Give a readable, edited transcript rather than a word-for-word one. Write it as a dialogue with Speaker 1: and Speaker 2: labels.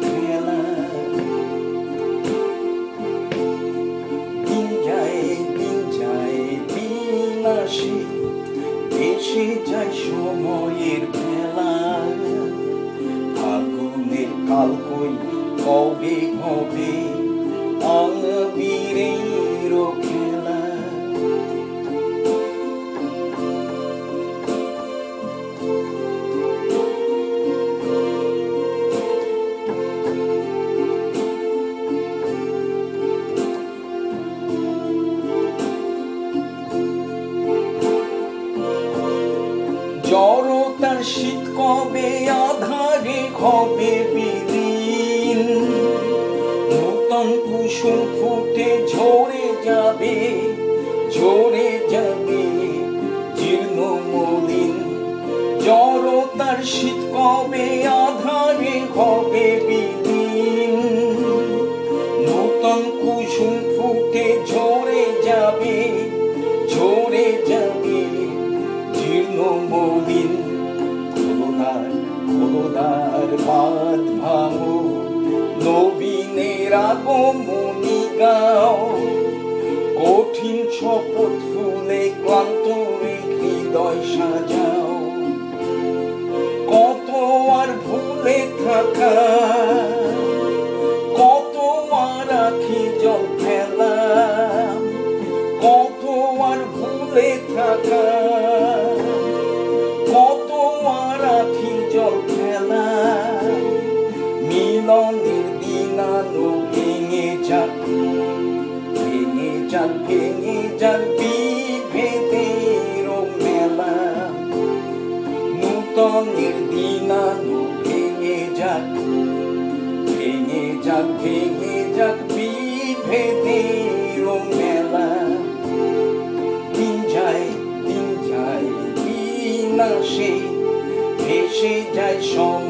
Speaker 1: খেলা। দিন যায় দিন আসে, এসে যায় সময়ের বেলা। ফাগুনের কাল কই কবে হবে আবিরের খেলা। জড়তার শীত কবে আধারে হবে বিলীন। নূতন কুসুম ফুটে ঝরে যাবে জীর্ণ মলিন। জড়তার শীত কবে আধারে হবে বিলীন। নূতন কুসুম ফুটে ঝরে যাবে জীর্ণ মলিন। খোদার বাঁধ ভাঙো, নবীনের আগমনী গাও। কঠিন শপথ ফুলে ক্লান্ত হৃদয় সাজাও। কত আর ভুলে থাকা, কত আর আখি জল ফেলা। কত আর ভুলে থাকা, কত আর আখি জল ফেলা। মিলনের দিনালো ভেঙে যাক বিভেদের মেলা। নূতনের দিনালো ভেঙে যাক বিভেদের মেলা। দিন যায় দিন আসে, ভেসে যায় সময়।